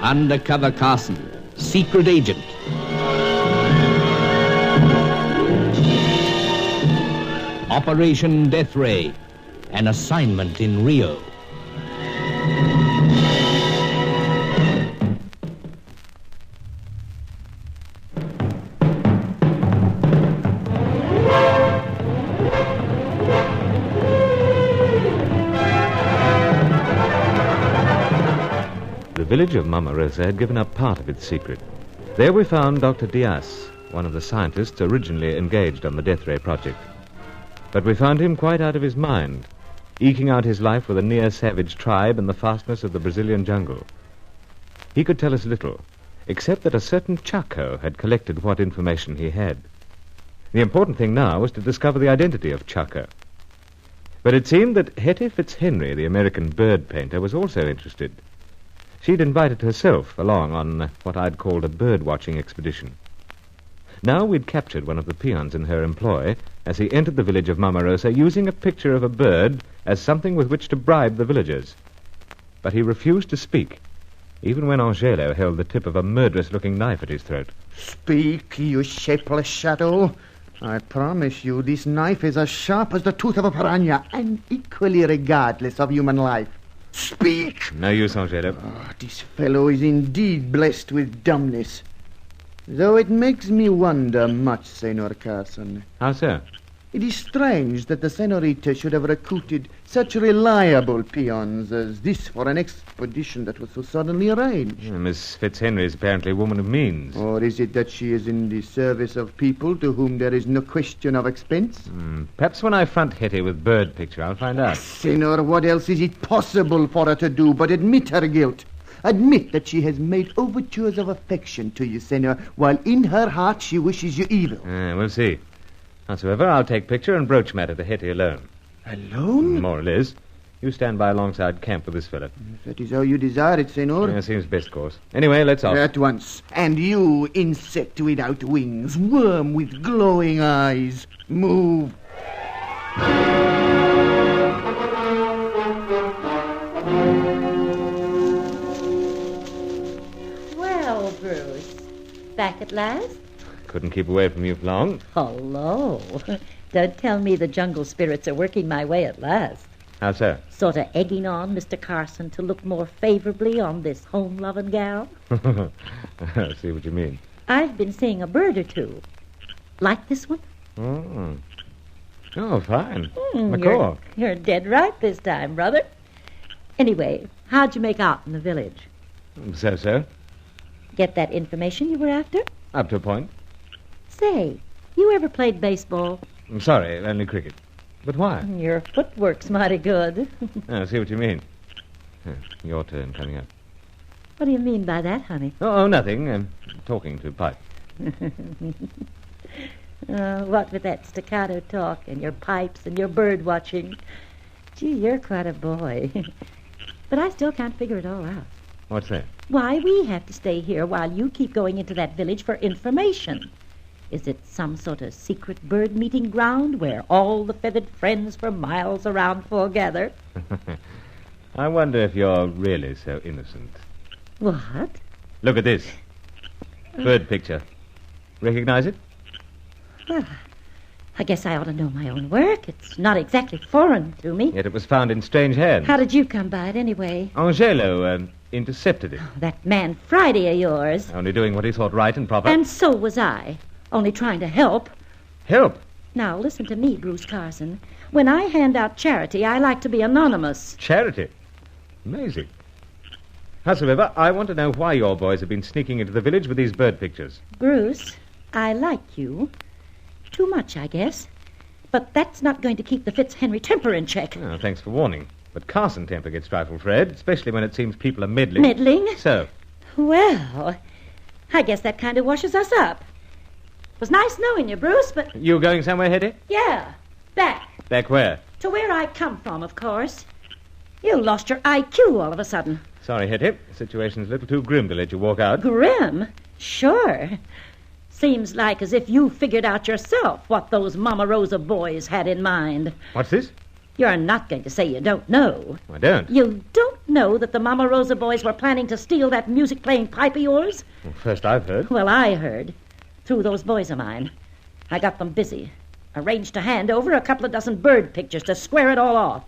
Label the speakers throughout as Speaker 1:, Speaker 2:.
Speaker 1: Undercover Carson, secret agent. Operation Death Ray, an assignment in Rio.
Speaker 2: The village of Mama Rosa had given up part of its secret. There we found Dr. Diaz, one of the scientists originally engaged on the Death Ray project. But we found him quite out of his mind, eking out his life with a near-savage tribe in the fastness of the Brazilian jungle. He could tell us little, except that a certain Chaco had collected what information he had. The important thing now was to discover the identity of Chaco. But it seemed that Hetty Fitzhenry, the American bird painter, was also interested. She'd invited herself along on what I'd called a bird-watching expedition. Now we'd captured one of the peons in her employ as he entered the village of Mama Rosa using a picture of a bird as something with which to bribe the villagers. But he refused to speak, even when Angelo held the tip of a murderous-looking knife at his throat.
Speaker 3: Speak, you shapeless shadow. I promise you this knife is as sharp as the tooth of a piranha and equally regardless of human life. Speak!
Speaker 2: No use, Angelo.
Speaker 3: Oh, this fellow is indeed blessed with dumbness. Though it makes me wonder much, Senor Carson.
Speaker 2: How so?
Speaker 3: It is strange that the senorita should have recruited such reliable peons as this for an expedition that was so suddenly arranged.
Speaker 2: Miss Fitzhenry is apparently a woman of means.
Speaker 3: Or is it that she is in the service of people to whom there is no question of expense?
Speaker 2: Perhaps when I front Hetty with bird picture, I'll find out.
Speaker 3: Senor, what else is it possible for her to do but admit her guilt? Admit that she has made overtures of affection to you, Senor, while in her heart she wishes you evil.
Speaker 2: We'll see. Howsoever, I'll take picture and broach matter to Hetty alone.
Speaker 3: Alone?
Speaker 2: More or less. You stand by alongside camp with this fellow.
Speaker 3: If that is how you desire it, Senor.
Speaker 2: Yeah, seems best course. Anyway, let's off.
Speaker 3: At once. And you, insect without wings, worm with glowing eyes, move.
Speaker 4: Well, Bruce, back at last?
Speaker 2: Couldn't keep away from you for long.
Speaker 4: Hello. Don't tell me the jungle spirits are working my way at last.
Speaker 2: How so?
Speaker 4: Sort of egging on Mr. Carson to look more favorably on this home-loving gal.
Speaker 2: I see what you mean.
Speaker 4: I've been seeing a bird or two. Like this one?
Speaker 2: Oh, fine.
Speaker 4: You're dead right this time, brother. Anyway, how'd you make out in the village?
Speaker 2: So.
Speaker 4: Get that information you were after?
Speaker 2: Up to a point.
Speaker 4: Say, you ever played baseball?
Speaker 2: I'm sorry, only cricket. But why?
Speaker 4: Your footwork's mighty good.
Speaker 2: I see what you mean. Your turn coming up.
Speaker 4: What do you mean by that, honey?
Speaker 2: Oh, nothing. I'm talking to Pipe.
Speaker 4: What with that staccato talk and your pipes and your bird watching. Gee, you're quite a boy. But I still can't figure it all out.
Speaker 2: What's that?
Speaker 4: Why we have to stay here while you keep going into that village for information. Is it some sort of secret bird meeting ground where all the feathered friends for miles around foregather?
Speaker 2: I wonder if you're really so innocent.
Speaker 4: What?
Speaker 2: Look at this. Bird picture. Recognize it?
Speaker 4: Well, I guess I ought to know my own work. It's not exactly foreign to me.
Speaker 2: Yet it was found in strange hands.
Speaker 4: How did you come by it anyway?
Speaker 2: Angelo intercepted it.
Speaker 4: That man Friday of yours.
Speaker 2: Only doing what he thought right and proper.
Speaker 4: And so was I. Only trying to help.
Speaker 2: Help?
Speaker 4: Now, listen to me, Bruce Carson. When I hand out charity, I like to be anonymous.
Speaker 2: Charity? Amazing. Howsoever, I want to know why your boys have been sneaking into the village with these bird pictures.
Speaker 4: Bruce, I like you. Too much, I guess. But that's not going to keep the Fitzhenry temper in check.
Speaker 2: Oh, thanks for warning. But Carson temper gets trifled, Fred, especially when it seems people are meddling.
Speaker 4: Meddling?
Speaker 2: So?
Speaker 4: Well, I guess that kind of washes us up. It was nice knowing you, Bruce, but...
Speaker 2: You going somewhere, Hetty?
Speaker 4: Yeah, back.
Speaker 2: Back where?
Speaker 4: To where I come from, of course. You lost your IQ all of a sudden.
Speaker 2: Sorry, Hetty. The situation's a little too grim to let you walk out.
Speaker 4: Grim? Sure. Seems like as if you figured out yourself what those Mama Rosa boys had in mind.
Speaker 2: What's this?
Speaker 4: You're not going to say you don't know.
Speaker 2: I don't.
Speaker 4: You don't know that the Mama Rosa boys were planning to steal that music-playing pipe of yours?
Speaker 2: Well, first I've heard.
Speaker 4: Well, I heard. Through those boys of mine. I got them busy. Arranged to hand over a couple of dozen bird pictures to square it all off.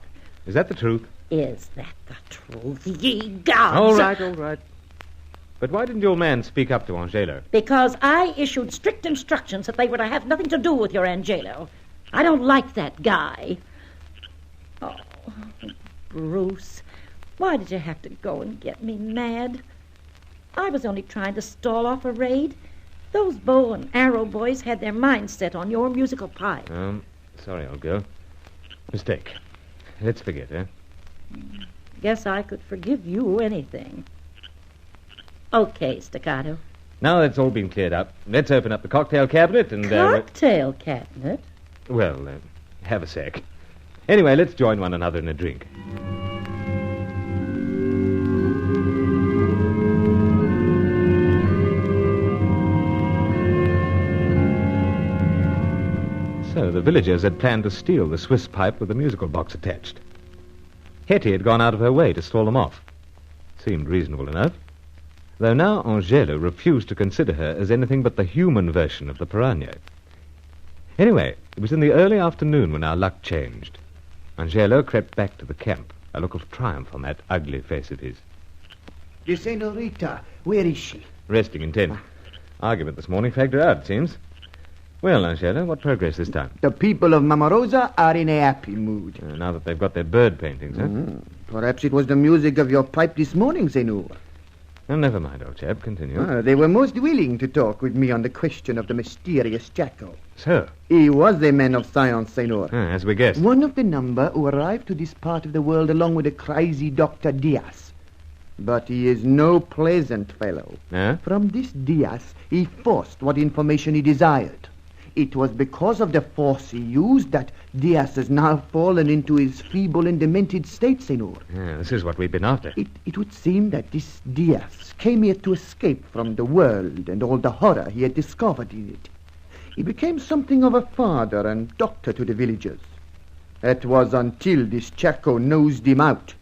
Speaker 2: Is that the truth?
Speaker 4: Is that the truth, ye gods?
Speaker 2: All right. But why didn't your man speak up to Angelo?
Speaker 4: Because I issued strict instructions that they were to have nothing to do with your Angelo. I don't like that guy. Oh, Bruce, why did you have to go and get me mad? I was only trying to stall off a raid. Those bow and arrow boys had their minds set on your musical pipe.
Speaker 2: Sorry, old girl. Mistake. Let's forget, eh?
Speaker 4: Guess I could forgive you anything. Okay, Staccato.
Speaker 2: Now that's all been cleared up, let's open up the cocktail cabinet and...
Speaker 4: Cocktail cabinet?
Speaker 2: Have a sec. Anyway, let's join one another in a drink. So the villagers had planned to steal the Swiss pipe with the musical box attached. Hetty had gone out of her way to stall them off. Seemed reasonable enough. Though now Angelo refused to consider her as anything but the human version of the piranha. Anyway, it was in the early afternoon when our luck changed. Angelo crept back to the camp, a look of triumph on that ugly face of his.
Speaker 3: The senorita, where is she?
Speaker 2: Resting intent. Argument this morning fagged her out, it seems. Well, Angelo, what progress this time?
Speaker 3: The people of Mama Rosa are in a happy mood.
Speaker 2: Now that they've got their bird paintings, huh?
Speaker 3: Perhaps it was the music of your pipe this morning, senor.
Speaker 2: Oh, never mind, old chap. Continue.
Speaker 3: They were most willing to talk with me on the question of the mysterious Jacko.
Speaker 2: So?
Speaker 3: He was a man of science, senor.
Speaker 2: As we guessed.
Speaker 3: One of the number who arrived to this part of the world along with the crazy Dr. Diaz. But he is no pleasant fellow. From this Diaz, he forced what information he desired. It was because of the force he used that Diaz has now fallen into his feeble and demented state, senor.
Speaker 2: This is what we've been after.
Speaker 3: It would seem that this Diaz came here to escape from the world and all the horror he had discovered in it. He became something of a father and doctor to the villagers. That was until this Chaco nosed him out.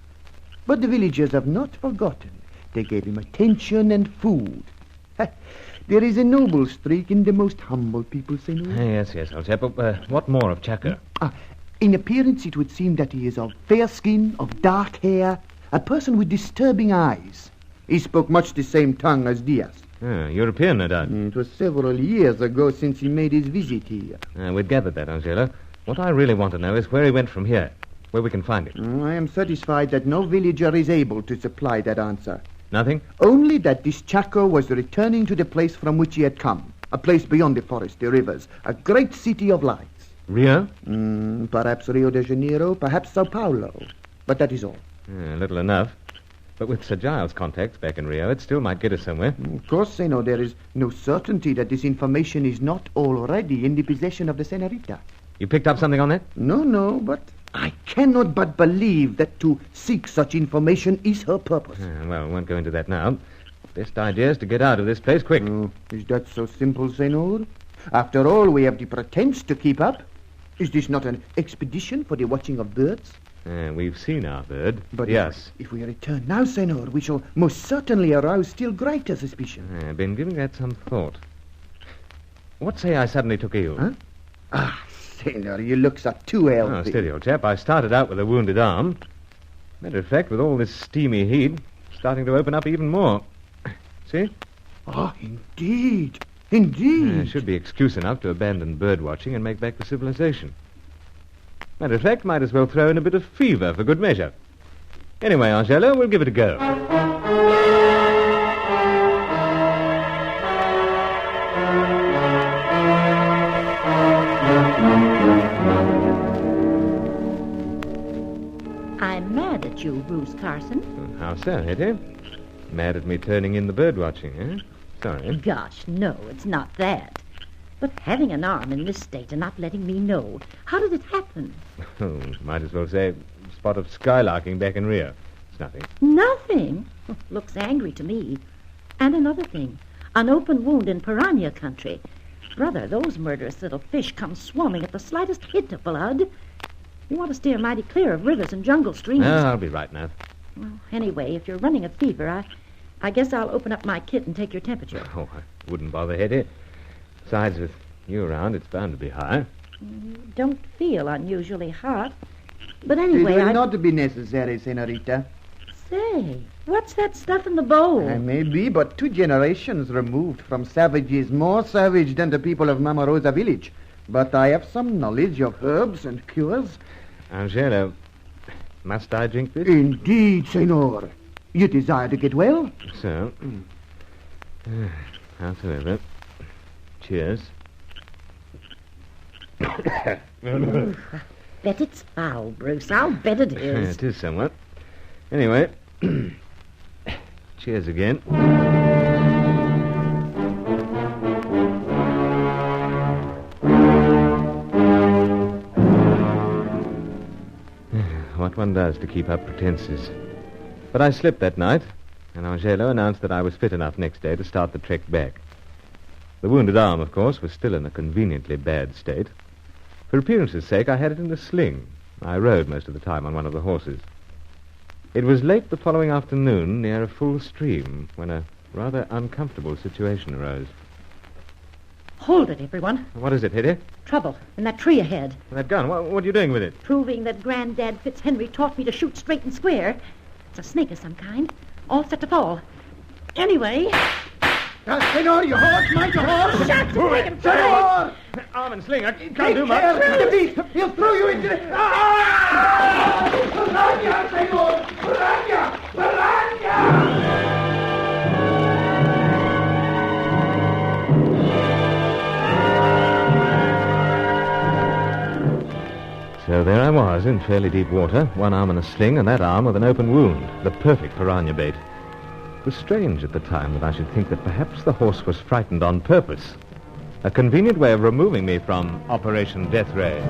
Speaker 3: But the villagers have not forgotten. They gave him attention and food. There is a noble streak in the most humble people, senor.
Speaker 2: Yes, old chap. What more of Chaco?
Speaker 3: In appearance, it would seem that he is of fair skin, of dark hair, a person with disturbing eyes. He spoke much the same tongue as Diaz.
Speaker 2: European, no doubt.
Speaker 3: It was several years ago since he made his visit here.
Speaker 2: We'd gathered that, Angelo. What I really want to know is where he went from here, where we can find him.
Speaker 3: I am satisfied that no villager is able to supply that answer.
Speaker 2: Nothing?
Speaker 3: Only that this Chaco was returning to the place from which he had come. A place beyond the forest, the rivers. A great city of lights.
Speaker 2: Rio?
Speaker 3: Perhaps Rio de Janeiro, perhaps Sao Paulo. But that is all.
Speaker 2: Little enough. But with Sir Giles' contacts back in Rio, it still might get us somewhere.
Speaker 3: Of course, Senor, there is no certainty that this information is not already in the possession of the senorita.
Speaker 2: You picked up something on that?
Speaker 3: No, but I cannot but believe that to seek such information is her purpose.
Speaker 2: Well, we won't go into that now. Best idea is to get out of this place quick.
Speaker 3: Is that so simple, Senor? After all, we have the pretense to keep up. Is this not an expedition for the watching of birds?
Speaker 2: We've seen our bird.
Speaker 3: But
Speaker 2: yes.
Speaker 3: If we return now, Senor, we shall most certainly arouse still greater suspicion.
Speaker 2: I've been giving that some thought. What say I suddenly took ill?
Speaker 3: Huh? Senor, your looks are too healthy.
Speaker 2: Steady, old chap. I started out with a wounded arm. Matter of fact, with all this steamy heat, starting to open up even more. See?
Speaker 3: Indeed.
Speaker 2: Should be excuse enough to abandon bird watching and make back for civilization. Matter of fact, might as well throw in a bit of fever for good measure. Anyway, Angelo, we'll give it a go.
Speaker 4: I'm mad at you, Bruce Carson.
Speaker 2: How so, Hetty? Mad at me turning in the bird watching, eh? Sorry.
Speaker 4: Gosh, no, it's not that. But having an arm in this state and not letting me know, how did it happen?
Speaker 2: Might as well say spot of skylarking back in Rio. It's nothing.
Speaker 4: Nothing? Looks angry to me. And another thing, an open wound in piranha country. Brother, those murderous little fish come swarming at the slightest hint of blood. You want to steer mighty clear of rivers and jungle streams.
Speaker 2: No, I'll be right now.
Speaker 4: Well, anyway, if you're running a fever, I guess I'll open up my kit and take your temperature.
Speaker 2: Oh, I wouldn't bother, Hetty. Besides, with you around, it's bound to be high.
Speaker 4: You don't feel unusually hot. But
Speaker 3: It
Speaker 4: anyway,
Speaker 3: will not be necessary, Senorita.
Speaker 4: Say, what's that stuff in the bowl?
Speaker 3: I may be but 2 generations removed from savages more savage than the people of Mama Rosa village. But I have some knowledge of herbs and cures.
Speaker 2: Angelo, must I drink this?
Speaker 3: Indeed, Senor. You desire to get well?
Speaker 2: So, howsoever, cheers.
Speaker 4: Bet it's foul, Bruce. I'll bet it is.
Speaker 2: It is somewhat. Anyway, cheers again. What one does to keep up pretenses. But I slipped that night, and Angelo announced that I was fit enough next day to start the trek back. The wounded arm, of course, was still in a conveniently bad state. For appearance's sake, I had it in a sling. I rode most of the time on one of the horses. It was late the following afternoon, near a full stream, when a rather uncomfortable situation arose.
Speaker 4: Hold it, everyone.
Speaker 2: What is it, Hetty?
Speaker 4: Trouble in that tree ahead.
Speaker 2: That gun. What are you doing with it?
Speaker 4: Proving that Granddad Fitzhenry taught me to shoot straight and square. It's a snake of some kind, all set to fall. Anyway...
Speaker 3: Senor, your horse, mind your horse!
Speaker 4: Shut up! Take him,
Speaker 3: Senor!
Speaker 2: Arm and sling. I can't
Speaker 3: Take
Speaker 2: do
Speaker 3: care,
Speaker 2: much.
Speaker 3: the beast! He'll throw you into the... Piranha, Senor! Piranha! Piranha!
Speaker 2: So there I was, in fairly deep water, one arm in a sling and that arm with an open wound, the perfect piranha bait. It was strange at the time that I should think that perhaps the horse was frightened on purpose. A convenient way of removing me from Operation Death Ray.